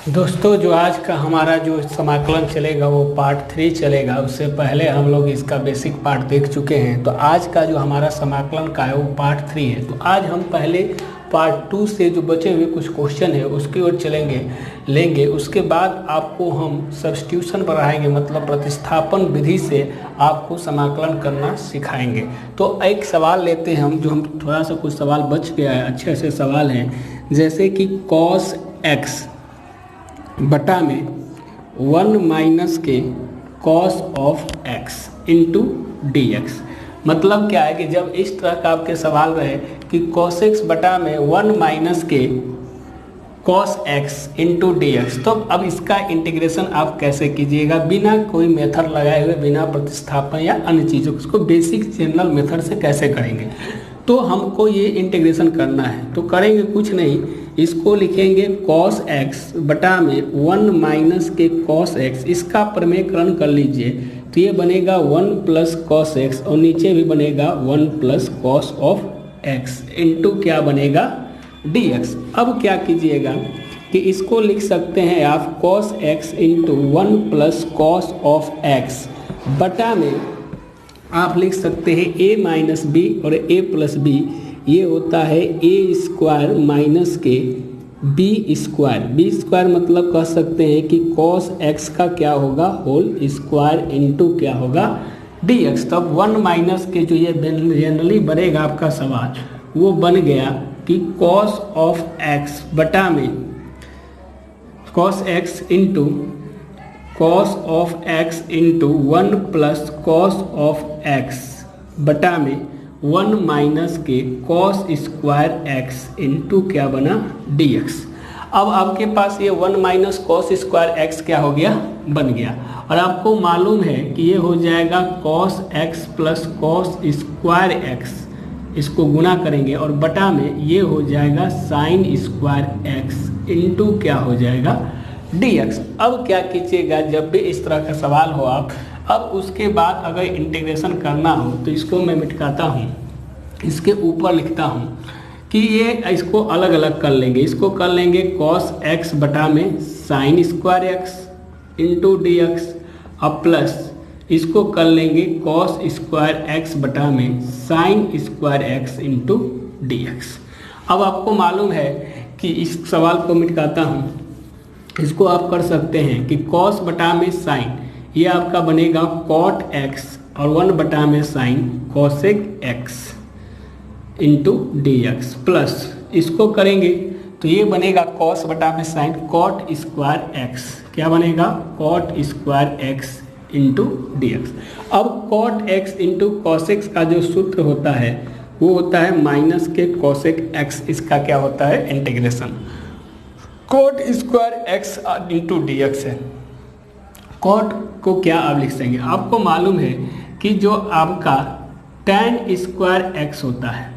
दोस्तों जो आज का हमारा जो समाकलन चलेगा वो पार्ट 3 चलेगा। उससे पहले हम लोग इसका बेसिक पार्ट देख चुके हैं। तो आज का जो हमारा समाकलन का है वो पार्ट 3 है। तो आज हम पहले पार्ट 2 से जो बचे हुए कुछ क्वेश्चन है उसकी ओर लेंगे। उसके बाद आपको हम सब्स्टिट्यूशन बढ़ाएंगे, मतलब प्रतिस्थापन विधि से आपको समाकलन करना सिखाएंगे। तो एक सवाल लेते हैं हम थोड़ा सा कुछ सवाल बच गया है, अच्छे सवाल हैं। जैसे कि cos x बटा में 1 माइनस के cos of x into d x. मतलब क्या है कि जब इस तरह का आपके सवाल रहे कि cos x बटा में 1 माइनस के cos x into d x, तो अब इसका इंटीग्रेशन आप कैसे कीजिएगा बिना कोई मेथड लगाए हुए, बिना प्रतिस्थापन या अन्य चीज़ों को, उसको बेसिक जनरल मेथड से कैसे करेंगे। तो हमको ये इंटीग्रेशन करना है। तो करेंगे कुछ नहीं, इसको लिखेंगे cos x बटा में 1 माइनस के cos x, इसका प्रमेयकरण कर लीजिए। तो ये बनेगा 1 प्लस cos x और नीचे भी बनेगा 1 plus cos of x into क्या बनेगा dx। अब क्या कीजिएगा कि इसको लिख सकते हैं आप cos x into 1 plus cos of x बटा में आप लिख सकते हैं a माइनस बी और a प्लस बी, ये होता है ए स्क्वायर माइनस के बी स्क्वायर। बी स्क्वायर मतलब कह सकते हैं कि cos x का क्या होगा होल स्क्वायर इंटू क्या होगा dx। तब 1 माइनस के जो ये जनरली बनेगा आपका सवाल वो बन गया कि cos ऑफ x बटा में cos x into cos of x into 1 plus cos of x बटा में 1 माइनस के cos स्क्वायर x इंटू क्या बना dx। अब आपके पास ये 1 माइनस cos स्क्वायर x क्या हो गया बन गया, और आपको मालूम है कि ये हो जाएगा cos x plus cos square x, इसको गुना करेंगे और बटा में ये हो जाएगा sin स्क्वायर x इंटू क्या हो जाएगा dx। अब क्या कीजिएगा, जब भी इस तरह का सवाल हो आप, अब उसके बाद अगर इंटीग्रेशन करना हो तो इसको मैं मिटाता हूँ, इसके ऊपर लिखता हूँ कि ये इसको अलग अलग कर लेंगे। इसको कर लेंगे cos x बटा में sin square x into d x, अब प्लस इसको कर लेंगे cos स्क्वायर x बटा में sin square x into d x. अब आपको मालूम है कि इस सवाल को मिटाता हूँ, इसको आप कर सकते हैं कि cos बटा में sin, ये आपका बनेगा cot x और 1 बटा में sin cosec x into d x, plus इसको करेंगे तो ये बनेगा cos बटा में sin cot स्क्वायर x, क्या बनेगा cot square x into d x. अब cot x इंटू cosec का जो सूत्र होता है वो होता है माइनस के cosec x, इसका क्या होता है integration cot square x into d x है। cot को क्या आप लिख सकेंगे, आपको मालूम है कि जो आपका tan स्क्वायर x होता है,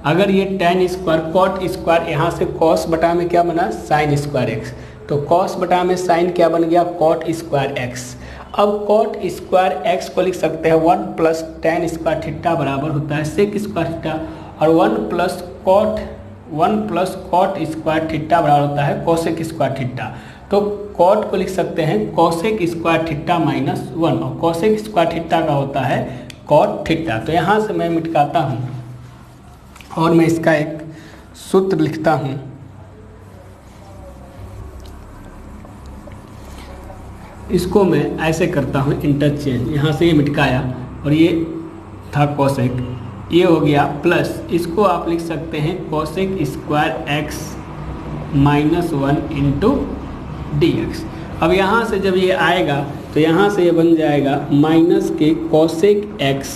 अगर ये tan स्क्वायर cot स्क्वायर यहाँ से cos बटा में क्या बना sin स्क्वायर x, तो cos बटा में sin क्या बन गया cot स्क्वायर x। अब cot स्क्वायर x को लिख सकते हैं 1 प्लस tan स्क्वायर थीटा बराबर होता है sec स्क्वायर थीटा, और 1 प्लस cot स्क्वायर थीटा बराबर होता है cosec स्क्वायर थीटा। तो cot को लिख सकते हैं cosec स्क्वायर थीटा माइनस 1, और cosec स्क्वायर थीटा का होता है cot थीटा। तो यहाँ से मैं मिटाता हूँ और मैं इसका एक सूत्र लिखता हूँ। इसको मैं ऐसे करता हूँ इंटरचेंज, यहाँ से ये मिटकाया और ये था cosec, ये हो गया प्लस, इसको आप लिख सकते हैं cosec square x minus 1 into d x. अब यहाँ से जब ये आएगा तो यहाँ से ये बन जाएगा माइनस के cosec x,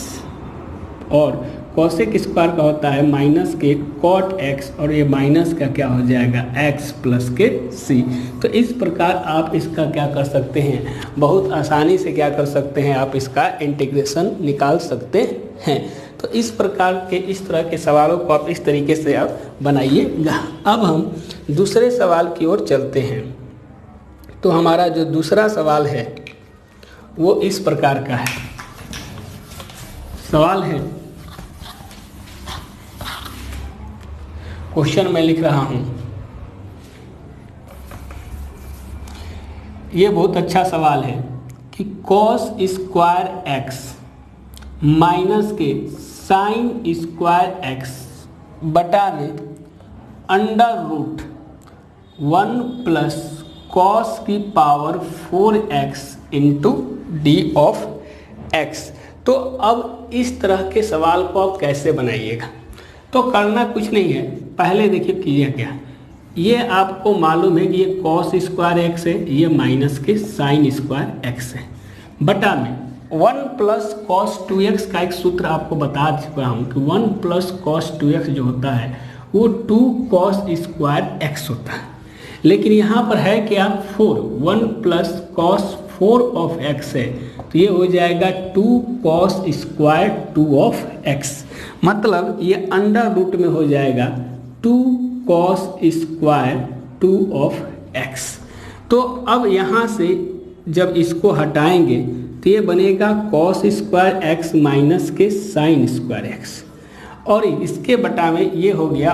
और cosec स्क्वायर का होता है माइनस के cot x, और ये माइनस का क्या हो जाएगा x प्लस के c। तो इस प्रकार आप इसका क्या कर सकते हैं, बहुत आसानी से क्या कर सकते हैं, आप इसका इंटीग्रेशन निकाल सकते हैं। तो इस प्रकार के इस तरह के सवालों को आप इस तरीके से आप बनाइएगा। अब हम दूसरे सवाल की ओर चलते हैं। तो हमारा जो दूसरा सवाल है वो इस प्रकार का है। सवाल है, क्वेश्चन मैं लिख रहा हूँ ये बहुत अच्छा सवाल है कि कॉस स्क्वायर एक्स माइनस के साइन स्क्वायर एक्स बटा में अंडर रूट 1 प्लस कॉस की power 4x into d of x. तो अब इस तरह के सवाल को आप कैसे बनाइएगा, तो करना कुछ नहीं है। पहले देखिए कीजिए क्या, ये आपको मालूम है कि ये कॉस स्क्वायर एक्स है, ये माइनस के साइन स्क्वायर एक्स है, बटा में 1 प्लस कॉस 2x का एक सूत्र आपको बता चुका हूँ कि 1 प्लस कॉस 2x जो होता है वो 2 कॉस स्क्वायर एक्स होता है। लेकिन यहाँ पर है क्या 1 प्लस कॉस 4 ऑफ एक्स है, तो ये हो जाएगा 2 कॉस स्क्वायर 2 ऑफ एक्स, मतलब ये अंडर रूट में हो जाएगा 2 कॉस स्क्वायर 2 ऑफ एक्स। तो अब यहाँ से जब इसको हटाएंगे तो ये बनेगा कॉस स्क्वायर एक्स माइनस के साइन स्क्वायर एक्स, और इसके बटा में ये हो गया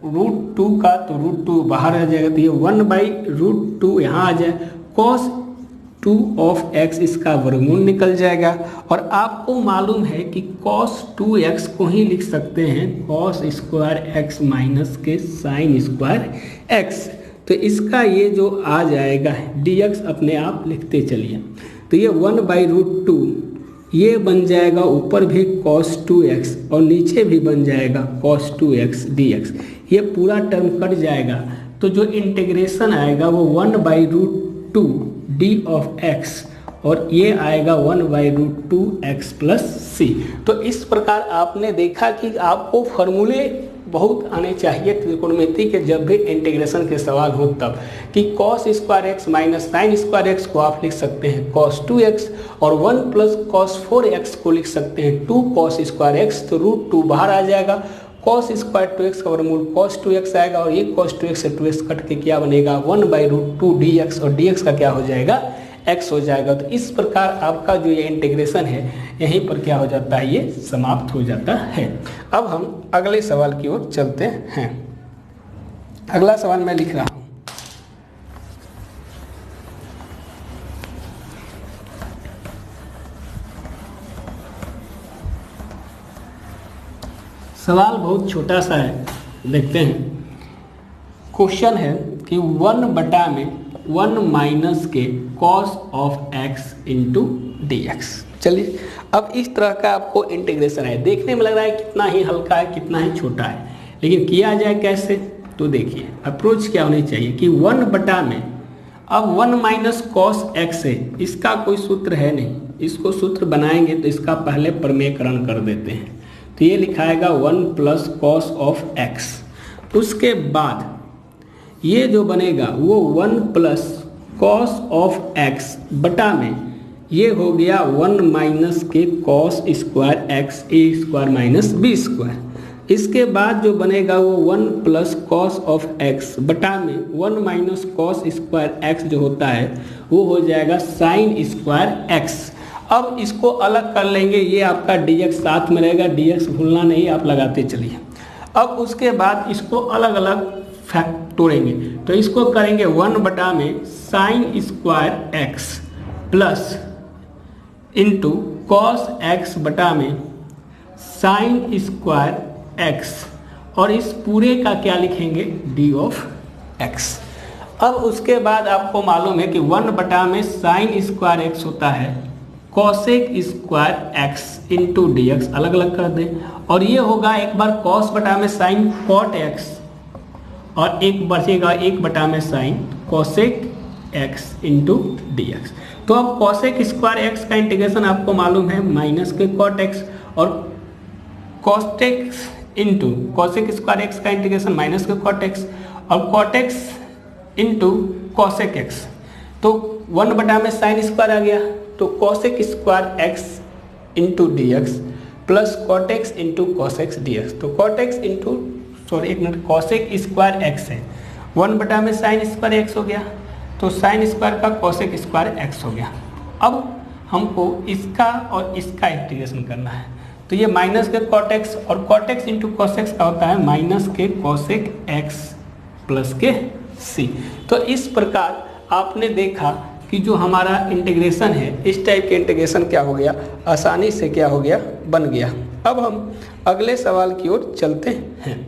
रूट 2 का, तो रूट 2 बाहर आ जाएगा, तो ये 1/√2 यहाँ आ जाए, कॉस 2 ऑफ एक्स इसका वर्गमूल निकल जाएगा। और आपको मालूम है कि कॉस 2x को ही लिख सकते हैं कॉस स्क्वायर एक्स माइनस के साइन स्क्वायर एक्स, तो इसका ये जो आ जाएगा dx अपने आप लिखते चलिए, तो ये 1/√2 ये बन जाएगा ऊपर भी cos 2x और नीचे भी बन जाएगा cos 2x dx, ये पूरा टर्म कट जाएगा, तो जो इंटीग्रेशन आएगा वो 1/√2 d ऑफ x और ये आएगा 1/√2 x प्लस c। तो इस प्रकार आपने देखा कि आपको फॉर्मूले बहुत आने चाहिए त्रिकोणमिति के जब भी इंटीग्रेशन के सवाल हो तब, कि cos square x minus sine square x को आप लिख सकते हैं cos 2x और 1 प्लस cos 4x को लिख सकते हैं 2 cos स्क्वायर एक्स, तो √2 बाहर आ जाएगा, cos स्क्वायर 2x का वर्गमूल cos 2x आएगा और ये cos 2x से 2x कट के क्या बनेगा 1/√2 dx और dx का क्या हो जाएगा x हो जाएगा। तो इस प्रकार आपका जो ये इंटीग्रेशन है यहीं पर क्या हो जाता है, ये समाप्त हो जाता है। अब हम अगले सवाल की ओर चलते हैं। अगला सवाल मैं लिख रहा हूँ, सवाल बहुत छोटा सा है, देखते हैं। क्वेश्चन है कि 1 बटा में 1 माइनस के cos of x into d x. चलिए अब इस तरह का आपको इंटीग्रेशन है, देखने में लग रहा है कितना ही हल्का है, कितना ही छोटा है, लेकिन किया जाए कैसे, तो देखिए अप्रोच क्या होनी चाहिए कि 1 बटा में अब 1 माइनस कॉस एक्स है, इसका कोई सूत्र है नहीं, इसको सूत्र बनाएंगे तो इसका पहले प्रमेयकरण कर देते हैं, तो ये लिखाएगा 1 प्लस कॉस ऑफ एक्स। उसके बाद ये जो बनेगा वो 1 प्लस कॉस ऑफ एक्स बटा में ये हो गया 1 माइनस के कॉस स्क्वायर एक्स ए स्क्वायर माइनस बी स्क्वायर। इसके बाद जो बनेगा वो 1 प्लस कॉस ऑफ एक्स बटा में 1 माइनस कॉस स्क्वायर एक्स जो होता है वो हो जाएगा साइन स्क्वायर एक्स। अब इसको अलग कर लेंगे, ये आपका dx साथ में रहेगा, dx भूलना नहीं, आप लगाते चलिए। अब उसके बाद इसको अलग अलग फैक्ट तोड़ेंगे, तो इसको करेंगे 1 बटा में sine square x plus into cos x बटा में साइन स्क्वायर एक्स, और इस पूरे का क्या लिखेंगे डी ऑफ एक्स। अब उसके बाद आपको मालूम है कि 1 बटा में साइन स्क्वायर एक्स होता है cosec square x into d x, अलग अलग कर दें, और ये होगा एक बार कॉस बटा में साइन कॉट एक्स और एक बचेगा 1 बटा में sine cosec x into d x. तो अब कॉसेक स्क्वायर एक्स का इंटीग्रेशन आपको मालूम है माइनस के कॉट एक्स, और cosec into cosec square x का इंटीग्रेशन माइनस के कॉट एक्स, और cot x into cosec x, तो 1 बटा में साइन स्क्वायर आ गया, तो cosec square x into d x plus cot x into cosec x d x, तो कॉट एक्स इंटू एक मिनट कॉसेक स्क्वायर एक्स है, 1 बटा में साइन स्क्वायर एक्स हो गया, तो साइन स्क्वायर का कॉसेक स्क्वायर एक्स हो गया। अब हमको इसका और इसका इंटीग्रेशन करना है, तो ये माइनस के कॉट एक्स और कॉट एक्स इंटू कॉसेक्स का होता है माइनस के कॉसेक एक्स प्लस के सी। तो इस प्रकार आपने देखा कि जो हमारा इंटीग्रेशन है इस टाइप के इंटीग्रेशन क्या हो गया, आसानी से क्या हो गया, बन गया। अब हम अगले सवाल की ओर चलते हैं।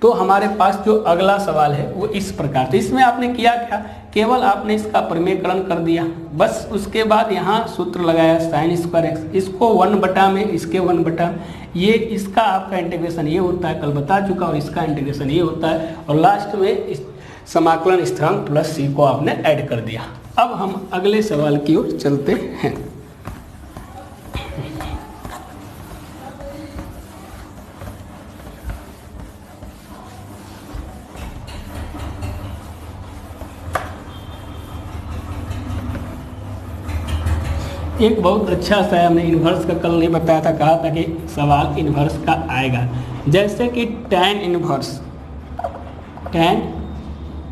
तो हमारे पास जो अगला सवाल है वो इस प्रकार, तो इसमें आपने किया क्या, केवल आपने इसका प्रमेयकरण कर दिया बस। उसके बाद यहाँ सूत्र लगाया साइन स्क्वायर एक्स, इसको 1 में इसके 1 ये इसका आपका इंटीग्रेशन ये होता है, कल बता चुका, और इसका इंटीग्रेशन ये होता है, और लास्ट में इस समाकलन स्थिरांक प्लस सी को आपने ऐड कर दिया। अब हम अगले सवाल की ओर चलते हैं। एक बहुत अच्छा सा है, हमने इन्वर्स का कल नहीं बताया था, कहा था कि सवाल इन्वर्स का आएगा। जैसे कि tan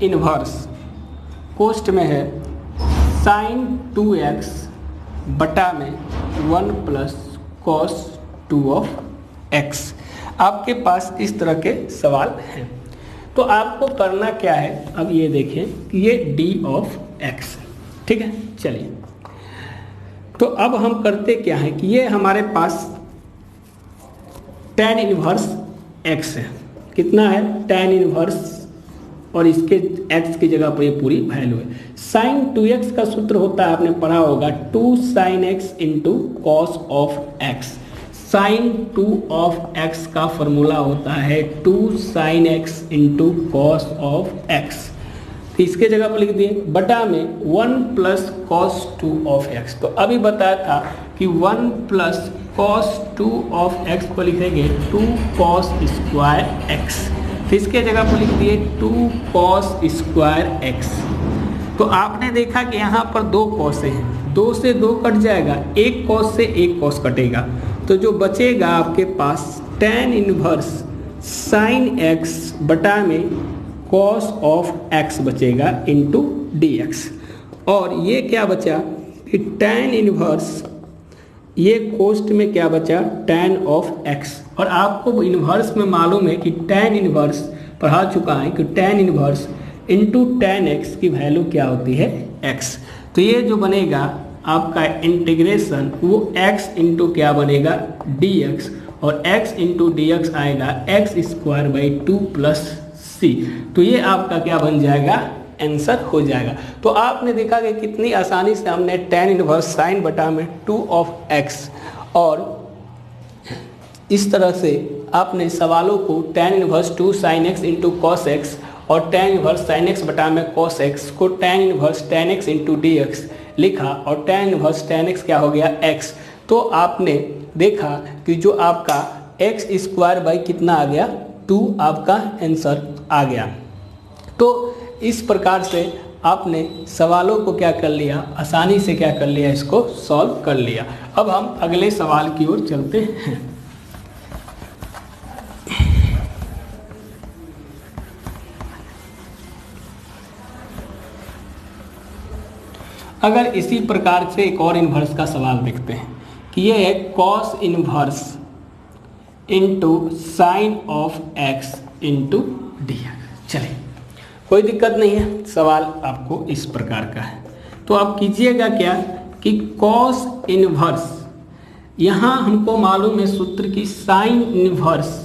इन्वर्स कोष्ट में है sin 2x बटा में 1 प्लस cos 2 ऑफ x। आपके पास इस तरह के सवाल हैं, तो आपको करना क्या है, अब ये देखें कि ये d ऑफ x, ठीक है। चलिए, तो अब हम करते क्या है कि ये हमारे पास tan इन्वर्स x है, कितना है tan इन्वर्स, और इसके x की जगह पर ये पूरी वैल्यू है। sin 2x का सूत्र होता है, आपने पढ़ा होगा 2 sin x into cos of x। sin 2 of x का फॉर्मूला होता है 2 sin x into cos of x। तो इसके जगह पर लिख दिए बटा में 1 प्लस कॉस 2 ऑफ x। तो अभी बताया था कि 1 प्लस कॉस 2 ऑफ x को लिखेंगे 2 कॉस स्क्वायर x। तो इसके जगह पर लिख दिए 2 कॉस स्क्वायर x। तो आपने देखा कि यहाँ पर 2 कॉस हैं, 2 से 2 कट जाएगा, 1 कॉस से 1 कॉस कटेगा, तो जो बचेगा आपके पास tan इनवर्स sin x बटा में कॉस ऑफ x बचेगा इंटू dx। और ये क्या बचा कि tan इनवर्स, ये कोष्ट में क्या बचा tan ऑफ x। और आपको इन्वर्स में मालूम है कि tan इनवर्स पढ़ा चुका है कि tan inverse into tan x की वैल्यू क्या होती है x। तो ये जो बनेगा आपका इंटीग्रेशन वो x इंटू क्या बनेगा dx, और x इंटू dx आएगा x square by 2 plus c। तो ये आपका क्या बन जाएगा, आंसर हो जाएगा। तो आपने देखा कि कितनी आसानी से हमने tan इनवर्स साइन बटा में 2 ऑफ x, और इस तरह से आपने सवालों को tan inverse 2 sin x into cos x और tan इनवर्स sin x बटा में cos x को tan inverse tan x into dx लिखा, और tan इनवर्स tan x क्या हो गया x। तो आपने देखा कि जो आपका x स्क्वायर बाई कितना आ गया 2 आपका आंसर आ गया। तो इस प्रकार से आपने सवालों को क्या कर लिया, आसानी से क्या कर लिया, इसको सॉल्व कर लिया। अब हम अगले सवाल की ओर चलते हैं। अगर इसी प्रकार से एक और इन्वर्स का सवाल देखते हैं कि ये है cos inverse into sine of x into d. चलिए, कोई दिक्कत नहीं है, सवाल आपको इस प्रकार का है। तो आप कीजिएगा क्या कि कॉस इन्वर्स, यहाँ हमको मालूम है सूत्र की साइन इन्वर्स,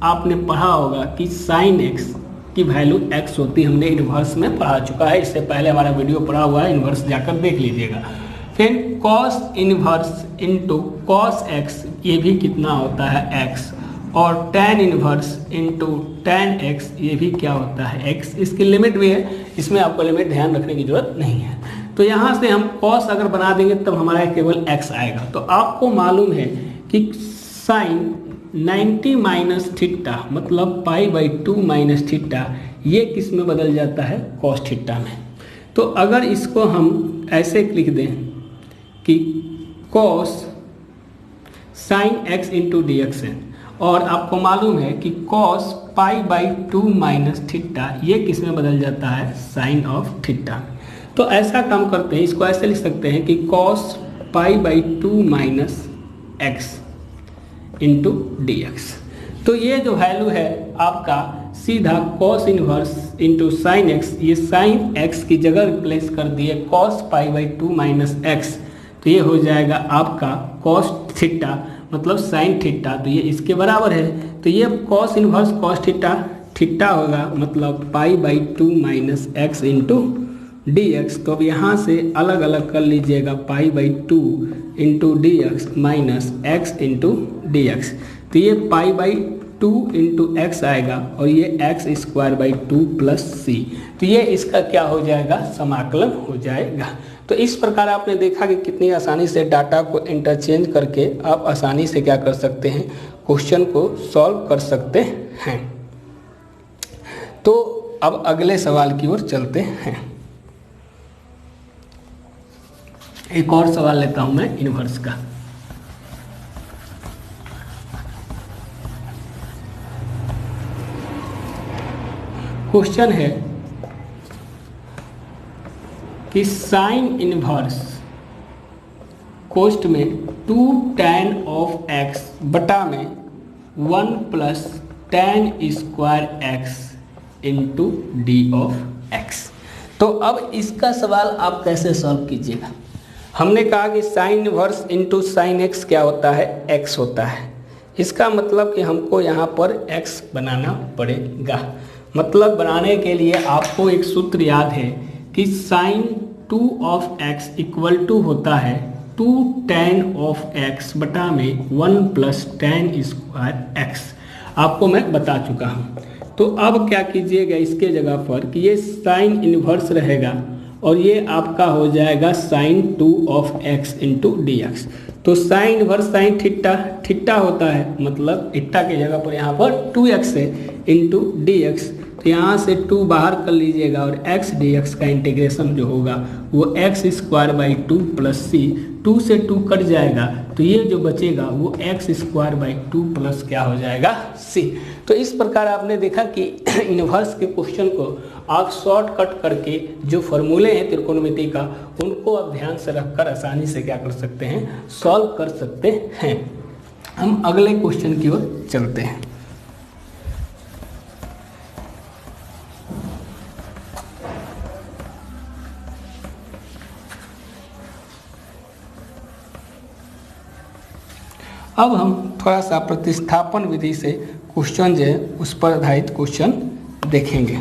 आपने पढ़ा होगा कि साइन एक्स की वैल्यू x होती, हमने इन्वर्स में पढ़ा चुका है, इससे पहले हमारा वीडियो पढ़ा हुआ है, इन्वर्स जाकर देख लीजिएगा। फिर cos inverse into cos x, ये भी कितना होता है x, और tan inverse into tan x, ये भी क्या होता है x। इसकी लिमिट भी है, इसमें आपको लिमिट ध्यान रखने की जरूरत नहीं है। तो यहाँ से हम cos अगर बना देंगे तब हमारा केवल x आएगा। तो आपको मालूम है कि साइन 90 माइनस थीटा मतलब π/2 माइनस थीटा, ये किस में बदल जाता है, cos थीटा में। तो अगर इसको हम ऐसे लिख दें कि cos sine x into d x है, और आपको मालूम है कि cos π/2 माइनस थीटा ये किस में बदल जाता है, साइन ऑफ थीटा। तो ऐसा काम करते हैं, इसको ऐसे लिख सकते हैं कि cos π/2 minus x into d x. तो ये जो वैल्यू है आपका सीधा cos inverse into sine x, ये साइन एक्स की जगह रिप्लेस कर दिए कॉस पाई/2 माइनस एक्स, तो ये हो जाएगा आपका कॉस थीटा मतलब साइन थीटा, तो ये इसके बराबर है। तो ये cos inverse cos theta theta होगा मतलब पाई/2 minus x into d x. तो अब यहाँ से अलग अलग कर लीजिएगा पाई/2 into d x minus x into d x, तो ये पाई/2 इंटू एक्स आएगा और ये x² प्लस सी, तो ये इसका क्या हो जाएगा समाकलन हो जाएगा। तो इस प्रकार आपने देखा कि कितनी आसानी से डाटा को इंटरचेंज करके आप आसानी से क्या कर सकते हैं, क्वेश्चन को सॉल्व कर सकते हैं। तो अब अगले सवाल की ओर चलते हैं। एक और सवाल लेता हूं मैं इनवर्स का। क्वेश्चन है कि साइन इनवर्स कोष्ठ में 2 tan ऑफ x बटा में 1 plus tan square x into d of x। तो अब इसका सवाल आप कैसे सॉल्व कीजिएगा। हमने कहा कि sine inverse into sine x क्या होता है, x होता है। इसका मतलब कि हमको यहाँ पर x बनाना पड़ेगा। मतलब बनाने के लिए आपको एक सूत्र याद है कि sine 2 of x equal to होता है 2 tan ऑफ x बटा में 1 प्लस tan स्क्वायर x, आपको मैं बता चुका हूँ। तो अब क्या कीजिएगा इसके जगह पर कि ये साइन इनवर्स रहेगा और ये आपका हो जाएगा sine 2 of x into d x. तो sine inverse sine theta theta होता है, मतलब थीटा की जगह पर यहाँ पर 2x है इंटू डी एक्स। तो यहाँ से 2 बाहर कर लीजिएगा और x dx का इंटीग्रेशन जो होगा वो x² प्लस सी, 2 से 2 कट जाएगा तो ये जो बचेगा वो x² प्लस क्या हो जाएगा c। तो इस प्रकार आपने देखा कि इनवर्स के क्वेश्चन को आप शॉर्टकट करके जो फॉर्मूले हैं त्रिकोणमिति का उनको आप ध्यान से रखकर आसानी से क्या कर सकते हैं, सॉल्व कर सकते हैं। हम अगले क्वेश्चन की ओर चलते हैं। अब हम थोड़ा सा प्रतिस्थापन विधि से क्वेश्चन जो है उस पर आधारित क्वेश्चन देखेंगे।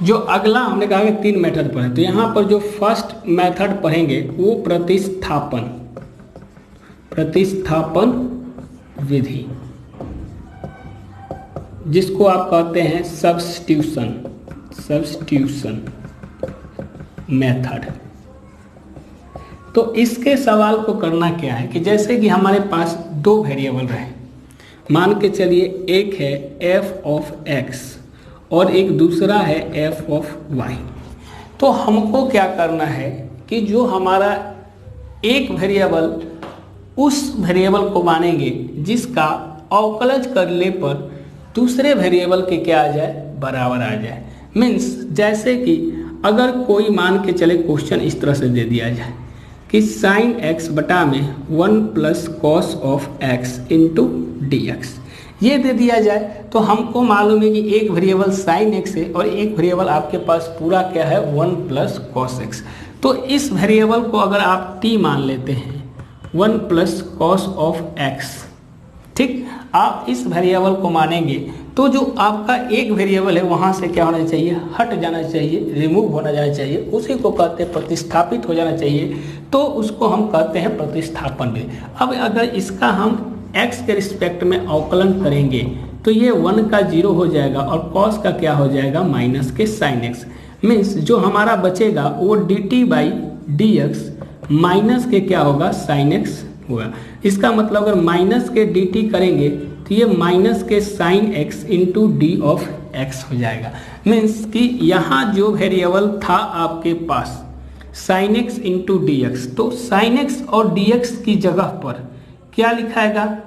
जो अगला हमने कहा कि 3 मेथड पढ़े, तो यहाँ पर जो फर्स्ट मेथड पढ़ेंगे वो प्रतिस्थापन विधि, जिसको आप कहते हैं सब्स्टिट्यूशन मेथड। तो इसके सवाल को करना क्या है कि जैसे कि हमारे पास 2 वेरिएबल रहे, मान के चलिए एक है f ऑफ x और एक दूसरा है f ऑफ y। तो हमको क्या करना है कि जो हमारा एक वेरिएबल उस वेरिएबल को मानेंगे जिसका अवकलज करने पर दूसरे वेरिएबल के क्या आ जाए, बराबर आ जाए। मीन्स जैसे कि अगर कोई मान के चले क्वेश्चन इस तरह से दे दिया जाए कि साइन x बटा में 1 plus cos of x into d x, ये दे दिया जाए तो हमको मालूम है कि एक वेरिएबल साइन x है और एक वेरिएबल आपके पास पूरा क्या है 1 प्लस कॉस x। तो इस वेरिएबल को अगर आप t मान लेते हैं 1 प्लस कॉस ऑफ x, ठीक, आप इस वेरिएबल को मानेंगे तो जो आपका एक वेरिएबल है वहाँ से क्या होना चाहिए, हट जाना चाहिए, रिमूव होना जाना चाहिए, उसी को कहते हैं प्रतिस्थापित हो जाना चाहिए। तो उसको हम कहते हैं प्रतिस्थापन विधि। अब अगर इसका हम x के रिस्पेक्ट में अवकलन करेंगे तो ये 1 का 0 हो जाएगा और cos का क्या हो जाएगा, माइनस के sin x। मीन्स जो हमारा बचेगा वो dt/dx माइनस के क्या होगा, sin x होगा। इसका मतलब अगर माइनस के dt करेंगे तो ये माइनस के sin x into d of x हो जाएगा। मीन्स कि यहाँ जो वेरिएबल था आपके पास sin x into d x, तो sin x और dx की जगह पर क्या लिखाएगा,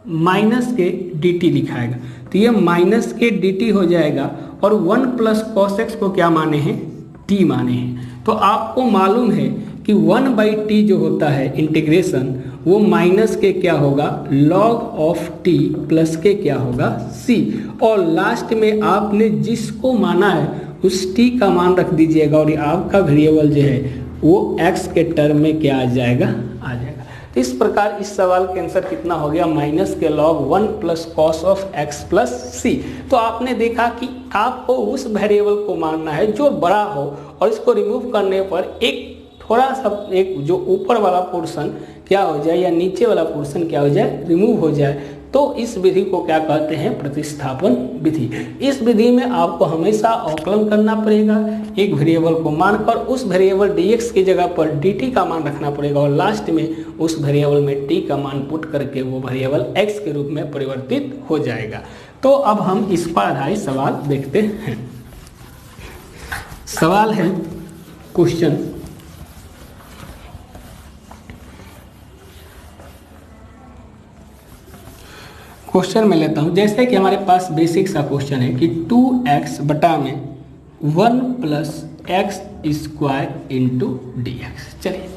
माइनस के dt लिखाएगा। तो ये माइनस के dt हो जाएगा और 1 प्लस कॉस x को क्या माने हैं, t माने हैं। तो आपको मालूम है कि 1/t जो होता है इंटीग्रेशन, वो माइनस के क्या होगा, log ऑफ t प्लस के क्या होगा, c, और लास्ट में आपने जिसको माना है उस t का मान रख दीजिएगा और ये आपका वेरिएबल जो है वो x के टर्म में क्या आ जाएगा, आ जाएगा। तो इस प्रकार इस सवाल के आंसर कितना हो गया, माइनस के log 1 plus cos of x plus c. तो आपने देखा कि आपको उस वेरिएबल को मानना है जो बड़ा हो और इसको रिमूव करने पर एक थोड़ा सा एक जो ऊपर वाला पोर्शन क्या हो जाए या नीचे वाला पोर्शन क्या हो जाए, रिमूव हो जाए। तो इस विधि को क्या कहते हैं, प्रतिस्थापन विधि। इस विधि में आपको हमेशा अवकलन करना पड़ेगा, एक वेरिएबल को मानकर उस वेरिएबल dx की जगह पर dt का मान रखना पड़ेगा और लास्ट में उस वेरिएबल में t का मान पुट करके वो वेरिएबल x के रूप में परिवर्तित हो जाएगा। तो अब हम इस पर आधारित सवाल देखते हैं। सवाल है क्वेश्चन में लेता हूँ। जैसे कि हमारे पास बेसिक सा क्वेश्चन है कि 2x बटा में 1 plus x square into d x. चलिए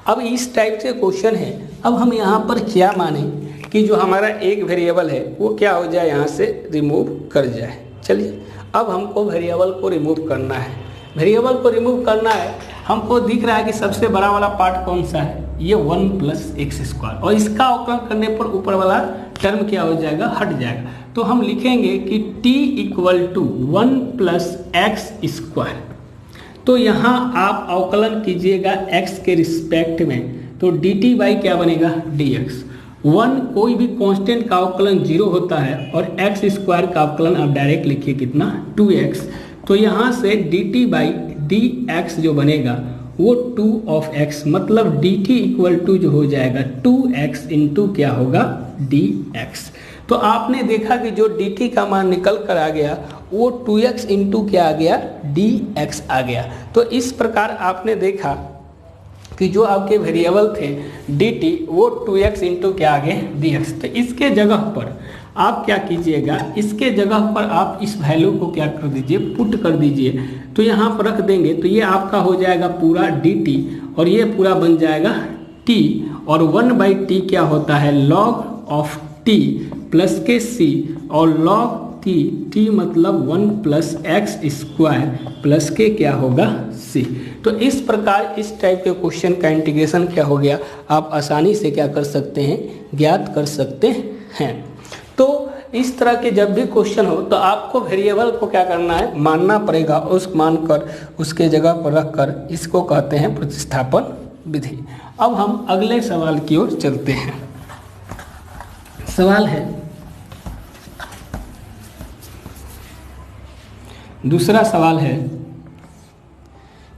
अब इस टाइप से क्वेश्चन है। अब हम यहाँ पर क्या माने कि जो हमारा एक वेरिएबल है वो क्या हो जाए, यहाँ से रिमूव कर जाए। चलिए अब हमको वेरिएबल को रिमूव करना है। वेरिएबल को रिमूव करना है, हमको दिख रहा है कि सबसे बड़ा वाला पार्ट कौन सा है, ये 1 प्लस एक्स स्क्वायर, और इसका अवकलन करने पर ऊपर वाला टर्म क्या हो जाएगा, हट जाएगा। तो हम लिखेंगे कि t equal to 1 plus x square. तो यहाँ आप अवकलन कीजिएगा x के रिस्पेक्ट में, तो dt बाई क्या बनेगा, dx। 1 कोई भी कांस्टेंट का अवकलन 0 होता है और x स्क्वायर का अवकलन आप डायरेक्ट लिखिए कितना, 2x। तो यहाँ से dt बाई dx जो बनेगा वो 2 ऑफ x, मतलब dt इक्वल टू जो हो जाएगा 2x इंटू क्या होगा, dx। तो आपने देखा कि जो dt का मान निकल कर आ गया वो 2x इंटू क्या आ गया, dx आ गया। तो इस प्रकार आपने देखा कि जो आपके वेरिएबल थे dt वो 2x इंटू क्या आ गए, dx। तो इसके जगह पर आप क्या कीजिएगा, इसके जगह पर आप इस वैल्यू को क्या कर दीजिए, पुट कर दीजिए। तो यहाँ पर रख देंगे तो ये आपका हो जाएगा पूरा dt और ये पूरा बन जाएगा t, और 1/t क्या होता है, log ऑफ t प्लस के c, और log t मतलब 1 प्लस एक्स स्क्वायर प्लस के क्या होगा, c। तो इस प्रकार इस टाइप के क्वेश्चन का इंटीग्रेशन क्या हो गया, आप आसानी से क्या कर सकते हैं, ज्ञात कर सकते हैं। तो इस तरह के जब भी क्वेश्चन हो तो आपको वेरिएबल को क्या करना है, मानना पड़ेगा, उस मानकर उसके जगह पर रखकर इसको कहते हैं प्रतिस्थापन विधि। अब हम अगले सवाल की ओर चलते हैं। सवाल है दूसरा सवाल है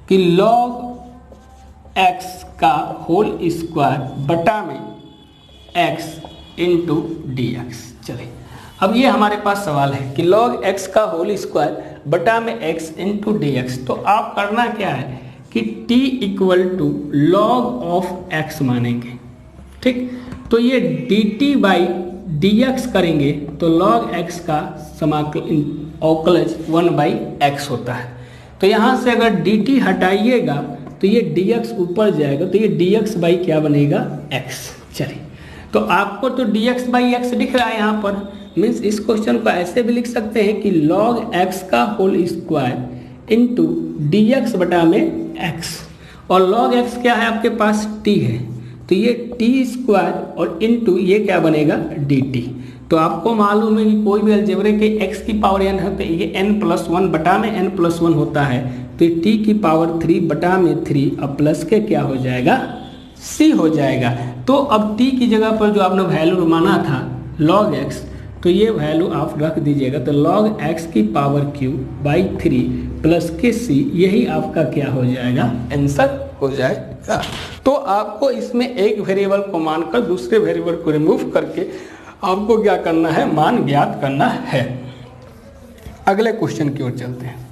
कि log x का होल स्क्वायर बटा में x इंटू डी एक्स। चलिए अब ये हमारे पास सवाल है कि log x का होल स्क्वायर बटा में x इंटू डी एक्स। तो आप करना क्या है कि t equal to log of x मानेंगे, ठीक। तो ये dt बाई dx करेंगे तो log x का अवकलज 1/x होता है। तो यहाँ से अगर dt हटाइएगा तो ये dx ऊपर जाएगा, तो ये dx बाई क्या बनेगा, x। चलिए तो आपको तो dx बाई x दिख रहा है यहाँ पर, मीन्स इस क्वेश्चन को ऐसे भी लिख सकते हैं कि log x का होल स्क्वायर इंटू dx बटा में x, और log x क्या है आपके पास, t है, तो ये t स्क्वायर और इंटू ये क्या बनेगा, dt। तो आपको मालूम है कि कोई भी अलजेब्रे के x की पावर n है तो ये n+1 बटा में n+1 होता है, तो ये t की पावर 3 बटा में 3 अब प्लस के क्या हो जाएगा, c हो जाएगा। तो अब t की जगह पर जो आपने वैल्यू माना था log x, तो ये वैल्यू आप रख दीजिएगा, तो log x की पावर q बाई 3 प्लस के c, यही आपका क्या हो जाएगा, आंसर हो जाएगा। तो आपको इसमें एक वेरिएबल को मानकर दूसरे वेरिएबल को रिमूव करके आपको क्या करना है, मान ज्ञात करना है। अगले क्वेश्चन की ओर चलते हैं।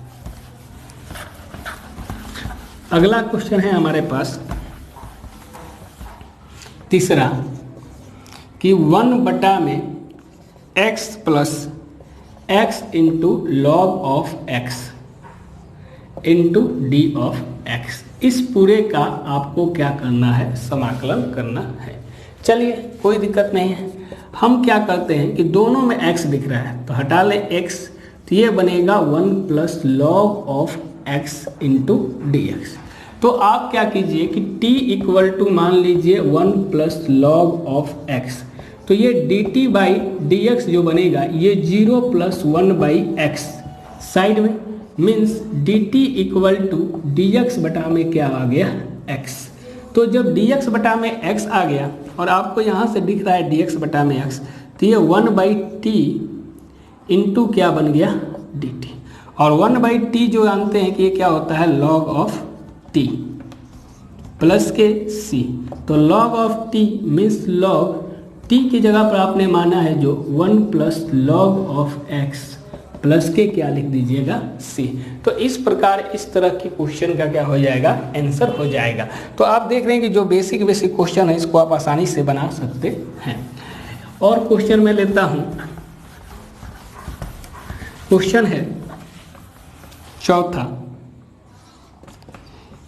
अगला क्वेश्चन है हमारे पास तीसरा कि 1 बटा में x plus x into log of x into d of x. इस पूरे का आपको क्या करना है, समाकलन करना है। चलिए कोई दिक्कत नहीं है। हम क्या करते हैं कि दोनों में x दिख रहा है तो हटा ले x, तो ये बनेगा 1 plus log of x into d x. तो आप क्या कीजिए कि t इक्वल टू मान लीजिए 1 प्लस लॉग ऑफ x, तो ये dt बाई डी एक्स जो बनेगा ये 0 प्लस 1 बाई एक्स साइड में, means dt equal to d x बटा में क्या आ गया, x। तो जब dx बटा में x आ गया और आपको यहाँ से दिख रहा है dx बटा में x, तो ये 1 बाई टी इंटू क्या बन गया, dt। और 1 बाई टी जो जानते हैं कि ये क्या होता है, लॉग ऑफ t प्लस के c। तो log of t means log t की जगह पर आपने माना है जो 1 plus log of x plus के क्या लिख दीजिएगा, c। तो इस प्रकार इस तरह की क्वेश्चन का क्या हो जाएगा, आंसर हो जाएगा। तो आप देख रहे हैं कि जो बेसिक क्वेश्चन है इसको आप आसानी से बना सकते हैं। और क्वेश्चन में लेता हूं, क्वेश्चन है चौथा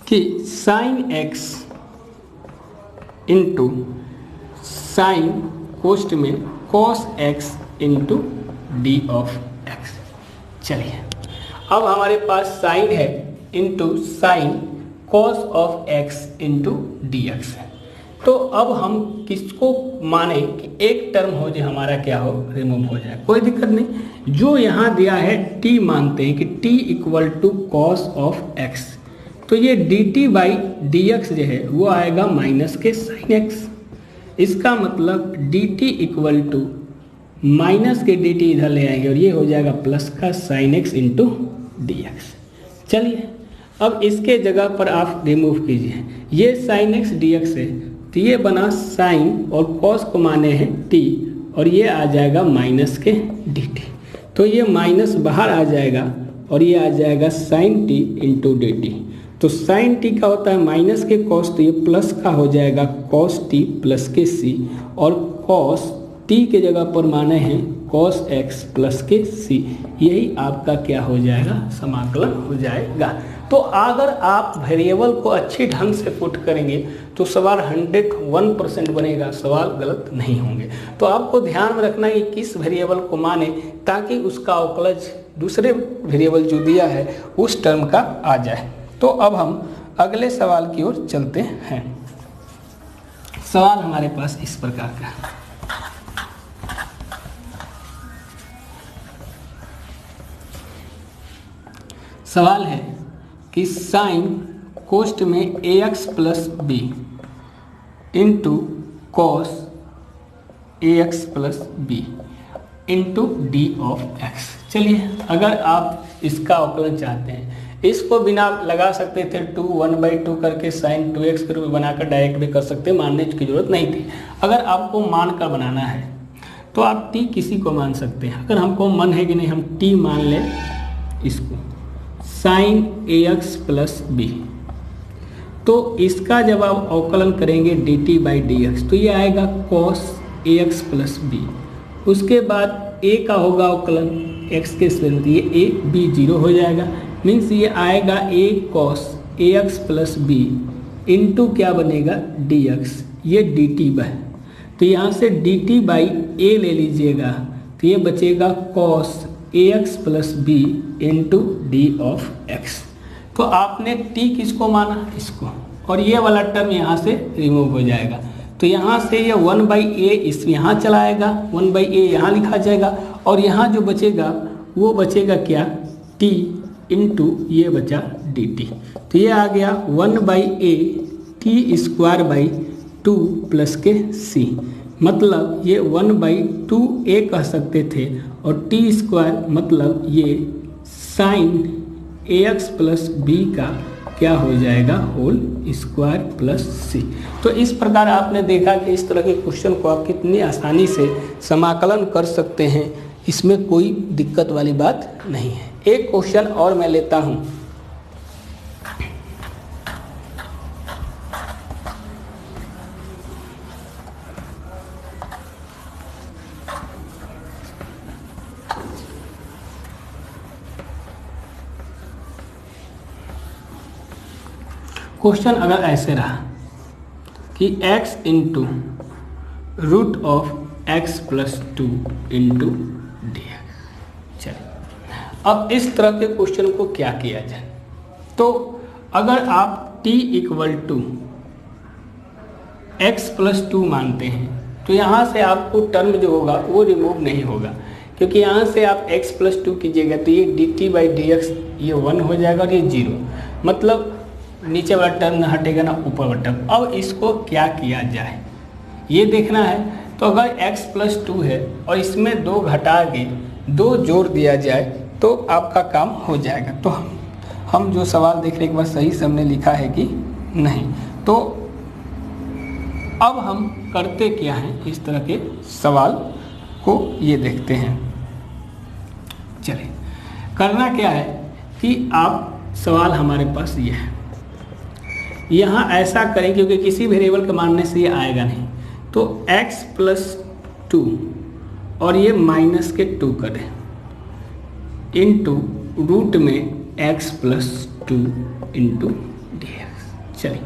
कि साइन x इंटू साइन कोष्ट में cos x into d of x। चलिए अब हमारे पास साइन है into sine cos of x into d x है। तो अब हम किसको माने कि एक टर्म हो जो हमारा क्या हो, रिमूव हो जाए, कोई दिक्कत नहीं। जो यहाँ दिया है t मानते हैं कि t equal to cos of x, तो ये dt बाई डी एक्स जो है वो आएगा माइनस के साइन x। इसका मतलब dt इक्वल टू माइनस के dt इधर ले आएंगे और ये हो जाएगा प्लस का sine x into d x. चलिए अब इसके जगह पर आप रिमूव कीजिए, ये साइन x डी एक्स है तो ये बना साइन और कॉस को माने हैं t और ये आ जाएगा माइनस के dt। तो ये माइनस बाहर आ जाएगा और ये आ जाएगा sine t into d t. तो साइन t का होता है माइनस के कॉस, तो ये प्लस का हो जाएगा कॉस t प्लस के c, और कॉस t के जगह पर माने हैं cos x प्लस के c। यही आपका क्या हो जाएगा, समाकलन हो जाएगा। तो अगर आप वेरिएबल को अच्छी ढंग से पुट करेंगे तो सवाल 101% बनेगा, सवाल गलत नहीं होंगे। तो आपको ध्यान में रखना है कि किस वेरिएबल को माने ताकि उसका अवकलज दूसरे वेरिएबल जो दिया है उस टर्म का आ जाए। तो अब हम अगले सवाल की ओर चलते हैं। सवाल हमारे पास इस प्रकार का है, सवाल है कि साइन कोष्ट में ax plus b into cos ax plus b into d of x. चलिए अगर आप इसका अवकलन चाहते हैं, इसको बिना लगा सकते थे 2 1/2 करके साइन 2x के रूप में बनाकर डायरेक्ट भी कर सकते, मानने की जरूरत नहीं थी। अगर आपको मान कर बनाना है तो आप t किसी को मान सकते हैं। अगर हमको मन है कि नहीं हम t मान लें इसको, साइन ax प्लस बी, तो इसका जब आप अवकलन करेंगे dt बाई डी एक्स तो ये आएगा cos ax प्लस बी। उसके बाद a का होगा अवकलन x के स्क्वायर, ये a b 0 हो जाएगा, मीन्स ये आएगा a cos ax plus b into क्या बनेगा dx, ये dt बाय, तो यहाँ से dt बाई a ले लीजिएगा तो ये बचेगा cos ax plus b into d of x. तो आपने t किसको माना, इसको, और ये वाला टर्म यहाँ से रिमूव हो जाएगा। तो यहाँ से ये 1/a इस यहाँ चला आएगा, 1/a यहाँ लिखा जाएगा और यहाँ जो बचेगा वो बचेगा क्या, t इंटू ये बचा dt। तो ये आ गया 1/a t square by 2 plus के c, मतलब ये 1/2a कह सकते थे और t स्क्वायर मतलब ये साइन ax प्लस बी का क्या हो जाएगा, होल स्क्वायर प्लस सी। तो इस प्रकार आपने देखा कि इस तरह के क्वेश्चन को आप कितनी आसानी से समाकलन कर सकते हैं, इसमें कोई दिक्कत वाली बात नहीं है। एक क्वेश्चन और मैं लेता हूँ, क्वेश्चन अगर ऐसे रहा कि x into root of x plus 2 into d. चलिए अब इस तरह के क्वेश्चन को क्या किया जाए। तो अगर आप t equal to x plus 2 मानते हैं तो यहाँ से आपको टर्म जो होगा वो रिमूव नहीं होगा, क्योंकि यहाँ से आप x प्लस 2 कीजिएगा तो ये dt बाई डी एक्स ये 1 हो जाएगा और ये 0, मतलब नीचे वाला टर्म ना हटेगा ना ऊपर वाला टर्म। अब इसको क्या किया जाए ये देखना है। तो अगर x प्लस 2 है और इसमें 2 घटा के 2 जोड़ दिया जाए तो आपका काम हो जाएगा। तो हम जो सवाल देख रहे हैं एक बार सही से हमने लिखा है कि नहीं। तो अब हम करते क्या हैं, इस तरह के सवाल को ये देखते हैं। चलिए करना क्या है कि आप सवाल हमारे पास ये है, यहाँ ऐसा करें क्योंकि किसी वेरिएबल के मानने से ये आएगा नहीं। तो x प्लस 2 और ये माइनस के 2 करें इंटू रूट में x plus 2 into d x. चलिए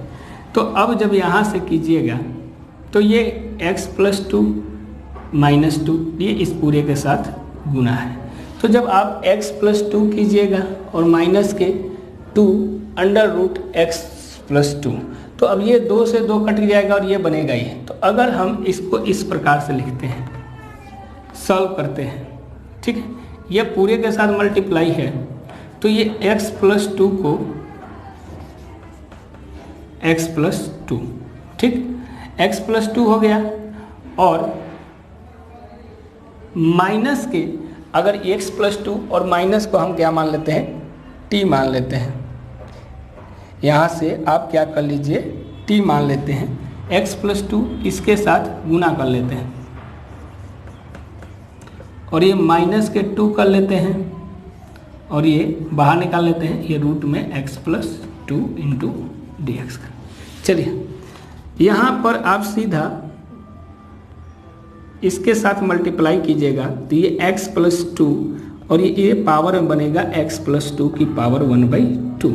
तो अब जब यहाँ से कीजिएगा तो ये x प्लस 2 माइनस 2 ये इस पूरे के साथ गुना है। तो जब आप x प्लस 2 कीजिएगा और माइनस के 2 अंडर रूट x प्लस 2, तो अब ये 2 से 2 कट जाएगा और ये बनेगा ही। तो अगर हम इसको इस प्रकार से लिखते हैं, सॉल्व करते हैं, ठीक है, ये पूरे के साथ मल्टीप्लाई है तो ये x प्लस 2 को x प्लस 2, ठीक, x प्लस 2 हो गया। और माइनस के अगर x प्लस 2 और माइनस को हम क्या मान लेते हैं, t मान लेते हैं। यहाँ से आप क्या कर लीजिए, t मान लेते हैं, x प्लस 2 इसके साथ गुना कर लेते हैं और ये माइनस के 2 कर लेते हैं और ये बाहर निकाल लेते हैं, ये रूट में x plus 2 into d x का। चलिए यहाँ पर आप सीधा इसके साथ मल्टीप्लाई कीजिएगा तो ये x प्लस 2 और ये पावर में बनेगा x प्लस 2 की पावर 1/2।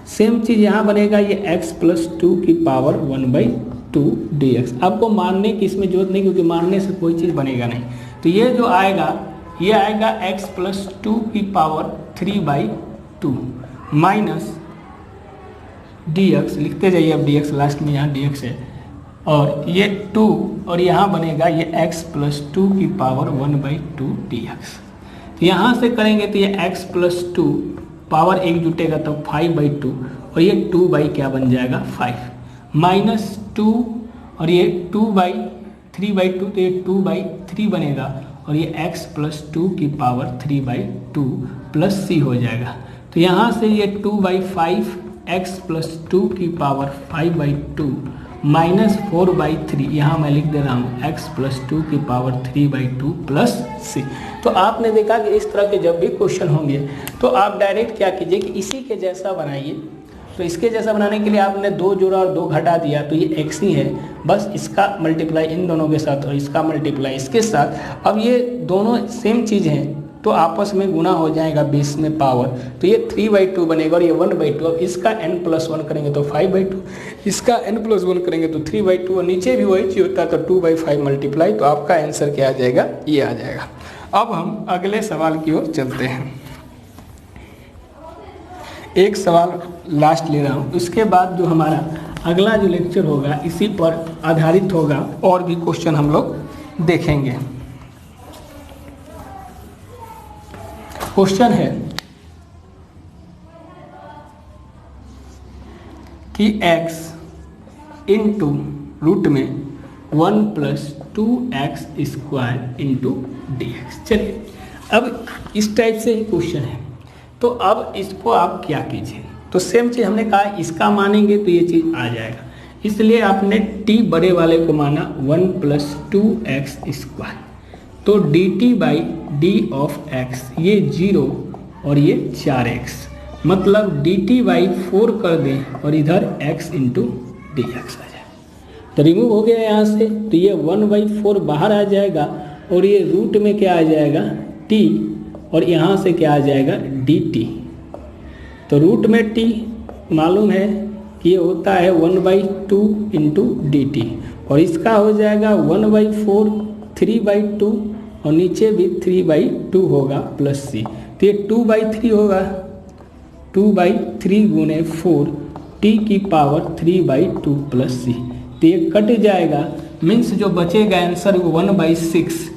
सेम चीज़ यहाँ बनेगा, ये x प्लस 2 की पावर 1/2 dx। आपको मानने की इसमें जरूरत नहीं क्योंकि मानने से कोई चीज़ बनेगा नहीं। तो ये जो आएगा ये आएगा x प्लस 2 की पावर 3/2 माइनस dx, लिखते जाइए अब dx लास्ट में, यहाँ dx है और ये 2 और यहाँ बनेगा ये x प्लस 2 की पावर 1/2 dx। तो यहाँ से करेंगे तो ये x प्लस 2 पावर 1 जुटेगा तो 5/2 और ये 2 बाई क्या बन जाएगा 5 माइनस 2 और ये 2/3/2 तो ये 2/3 बनेगा और ये x प्लस 2 की पावर 3/2 प्लस c हो जाएगा। तो यहाँ से ये 2/5 x प्लस 2 की पावर 5/2 माइनस 4/3, यहाँ मैं लिख दे रहा हूँ x प्लस 2 की पावर 3/2 प्लस c। तो आपने देखा कि इस तरह के जब भी क्वेश्चन होंगे तो आप डायरेक्ट क्या कीजिए कि इसी के जैसा बनाइए। तो इसके जैसा बनाने के लिए आपने 2 जोड़ा और 2 घटा दिया तो ये x ही है, बस इसका मल्टीप्लाई इन दोनों के साथ और इसका मल्टीप्लाई इसके साथ। अब ये दोनों सेम चीज़ हैं तो आपस में गुना हो जाएगा 20 में पावर, तो ये 3/2 बनेगा और ये 1/2। अब इसका n+1 करेंगे तो 5/2, इसका n+1 करेंगे तो 3/2 और नीचे भी वही चीज़ होता है तो 2/5 मल्टीप्लाई। तो आपका आंसर क्या आ जाएगा, ये आ जाएगा। अब हम अगले सवाल की ओर चलते हैं। एक सवाल लास्ट ले रहा हूँ, उसके बाद जो हमारा अगला जो लेक्चर होगा इसी पर आधारित होगा और भी क्वेश्चन हम लोग देखेंगे। क्वेश्चन है कि x इंटू रूट में 1 plus 2x square into d x. चलिए अब इस टाइप से ही क्वेश्चन है तो अब इसको आप क्या कीजिए, तो सेम चीज़ हमने कहा इसका मानेंगे तो ये चीज़ आ जाएगा, इसलिए आपने t बड़े वाले को माना 1 प्लस 2x स्क्वायर। तो dt by D of x ये 0 और ये 4x, मतलब dt बाई 4 कर दें और इधर x इंटू डी एक्स आ जाए। तो रिमूव हो गया यहाँ से, तो ये 1/4 बाहर आ जाएगा और ये रूट में क्या आ जाएगा t और यहाँ से क्या आ जाएगा dt। तो रूट में t मालूम है ये होता है 1/2 इंटू डी टी, और इसका हो जाएगा 1/4 3/2, और नीचे भी 3/2 होगा प्लस सी, तो ये 2/3 होगा, 2/3 गुने 4 टी की पावर 3/2 प्लस सी, तो ये कट जाएगा, मीन्स जो बचेगा आंसर 1/6,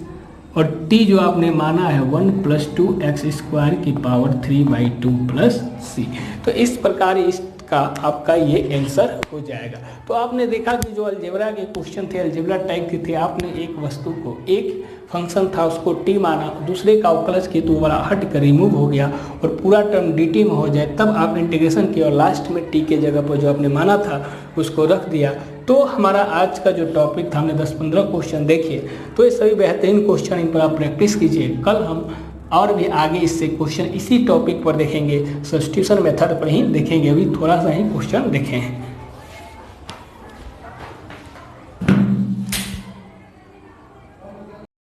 और टी जो आपने माना है 1 + 2x² की पावर 3/2 प्लस सी। तो इस प्रकार इसका आपका ये आंसर हो जाएगा। तो आपने देखा कि जो अलजेब्रा के क्वेश्चन थे, अलजेब्रा टाइप के थे, आपने एक वस्तु को, एक फंक्शन था उसको टी माना, दूसरे का अवकलज किए तो वाला हट कर रिमूव हो गया और पूरा टर्म डी टी में हो जाए, तब आप इंटीग्रेशन किया और लास्ट में टी के जगह पर जो आपने माना था उसको रख दिया। तो हमारा आज का जो टॉपिक था, हमने 10-15 क्वेश्चन देखे, तो ये सभी बेहतरीन क्वेश्चन, इन पर आप प्रैक्टिस कीजिए। कल हम और भी आगे इससे क्वेश्चन इसी टॉपिक पर देखेंगे, सब्स्टिट्यूशन मेथड पर ही देखेंगे, अभी थोड़ा सा ही क्वेश्चन देखे हैं।